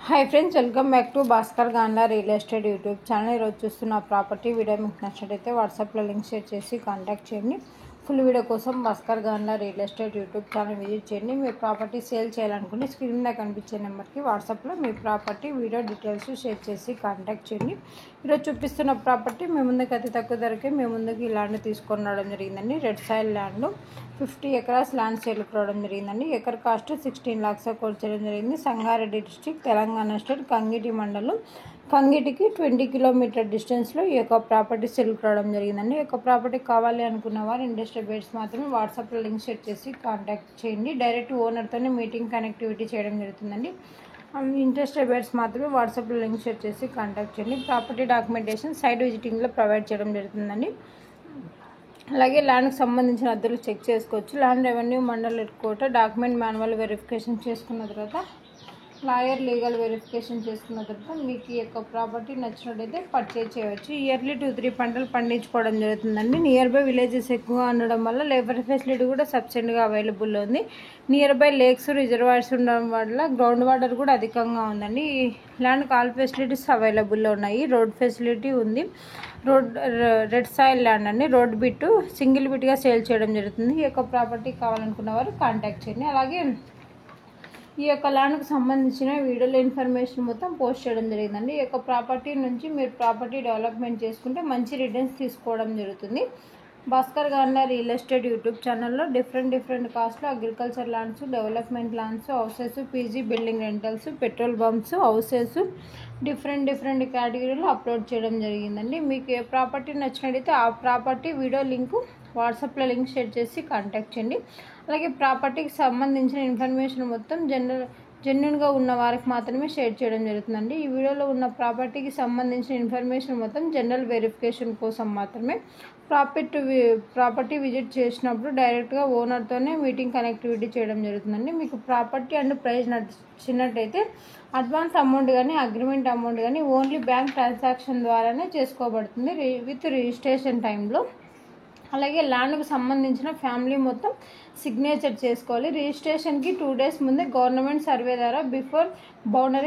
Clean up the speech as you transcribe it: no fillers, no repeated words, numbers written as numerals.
Hi friends, welcome back to Bhaskar Gandla real estate YouTube channel. ఈరోజు చూస్తున్న property video మీకు నచ్చినట్లయితే వాట్సాప్లో లింక్ షేర్ చేసి కాంటాక్ట్ చేయండి. ఫుల్ వీడియో కోసం Bhaskar Gandla real estate YouTube channel visit చేయండి. మీ ప్రాపర్టీ సేల్ చేయాలనుకుంటే స్క్రీన్ మీద కనిపించే నెంబర్కి వాట్సాప్లో మీ ప్రాపర్టీ వీడియో డీటెయిల్స్ షేర్ చేసి కాంటాక్ట్ చేయండి. ఈరోజు చూపిస్తున్న ప్రాపర్టీ మీ ముందుకు అతి తక్కువ ధరకే మీ ముందుకు ఈ ల్యాండ్ తీసుకొని రావడం జరిగిందండి. Red soil land 50 acres land సేల్కి రావడం జరిగిందండి. ఎకర్ కాస్ట్ 16 lakhs కోట్ చేయడం జరిగింది. సంగారెడ్డి డిస్ట్రిక్ట్, తెలంగాణ స్టేట్, కంగిటి మండలం. కంగిటికి 20 kilometer డిస్టెన్స్లో ఈ యొక్క ప్రాపర్టీ సేల్కి రావడం జరిగిందండి. ఈ యొక్క ప్రాపర్టీ కావాలి అనుకున్న వారు ఇంట్రెస్టెడ్ బయర్స్ మాత్రమే వాట్సాప్లో లింక్ షేర్ చేసి కాంటాక్ట్ చేయండి. డైరెక్ట్ ఓనర్తోనే మీటింగ్ కనెక్టివిటీ చేయడం జరుగుతుందండి. ఇంట్రెస్టెడ్ బయర్స్ మాత్రమే వాట్సాప్లో లింక్ షేర్ చేసి కాంటాక్ట్ చేయండి. ప్రాపర్టీ డాక్యుమెంటేషన్ సైట్ విజిటింగ్లో ప్రొవైడ్ చేయడం జరుగుతుందండి. అలాగే ల్యాండ్కి సంబంధించిన అద్దెలు చెక్ చేసుకోవచ్చు. Land revenue mandal head quarter document manual verification చేసుకున్న తర్వాత, లాయర్ లీగల్ వెరిఫికేషన్ చేసుకున్న తర్వాత మీకు ఈ యొక్క ప్రాపర్టీ నచ్చినట్టయితే పర్చేజ్ చేయవచ్చు. ఇయర్లీ 2-3 పంటలు పండించుకోవడం జరుగుతుందండి. నియర్ బై విలేజెస్ ఎక్కువగా ఉండడం వల్ల లేబర్ ఫెసిలిటీ కూడా సబ్సిడీగా అవైలబుల్లో ఉంది. నియర్ బై లేక్స్, రిజర్వాయర్స్ ఉండడం వల్ల గ్రౌండ్ వాటర్ కూడా అధికంగా ఉందండి. ఈ ల్యాండ్కి ఆల్ ఫెసిలిటీస్ అవైలబుల్లో ఉన్నాయి. రోడ్ ఫెసిలిటీ ఉంది. రెడ్ సాయిల్ ల్యాండ్ అండి. రోడ్ బిట్ సింగిల్ బిట్గా సేల్ చేయడం జరుగుతుంది. ఈ యొక్క ప్రాపర్టీ కావాలనుకున్న వారు కాంటాక్ట్ చేయండి. అలాగే ఈ యొక్క ల్యాండ్కి సంబంధించిన వీడియోలో ఇన్ఫర్మేషన్ మొత్తం పోస్ట్ చేయడం జరిగిందండి. ఈ యొక్క ప్రాపర్టీ నుంచి మీరు ప్రాపర్టీ డెవలప్మెంట్ చేసుకుంటే మంచి రిటర్న్స్ తీసుకోవడం జరుగుతుంది. Bhaskar Gandla real estate YouTube ఛానల్లో డిఫరెంట్ కాస్ట్లో agriculture lands, development lands, houses, PG building rentals, petrol pumps, houses different కేటగిరీలో అప్లోడ్ చేయడం జరిగిందండి. మీకు ఏ ప్రాపర్టీ నచ్చినట్టయితే ఆ ప్రాపర్టీ వీడియో లింకు వాట్సాప్లో లింక్ షేర్ చేసి కాంటాక్ట్ చేయండి. అలాగే ప్రాపర్టీకి సంబంధించిన ఇన్ఫర్మేషన్ మొత్తం జెన్యున్గా ఉన్న వారికి మాత్రమే షేర్ చేయడం జరుగుతుందండి. ఈ వీడియోలో ఉన్న ప్రాపర్టీకి సంబంధించిన ఇన్ఫర్మేషన్ మొత్తం జనరల్ వెరిఫికేషన్ కోసం మాత్రమే. ప్రాపర్టీ విజిట్ చేసినప్పుడు డైరెక్ట్గా ఓనర్తోనే మీటింగ్ కనెక్టివిటీ చేయడం జరుగుతుందండి. మీకు ప్రాపర్టీ అండ్ ప్రైస్ నచ్చినట్టయితే అడ్వాన్స్ అమౌంట్ కానీ అగ్రిమెంట్ అమౌంట్ కానీ ఓన్లీ బ్యాంక్ ట్రాన్సాక్షన్ ద్వారానే చేసుకోబడుతుంది విత్ రిజిస్ట్రేషన్ టైంలో. అలాగే ల్యాండ్కు సంబంధించిన ఫ్యామిలీ మొత్తం సిగ్నేచర్ చేసుకోవాలి. రిజిస్ట్రేషన్కి 2 days ముందే గవర్నమెంట్ సర్వే ద్వారా బిఫోర్ బౌండరీ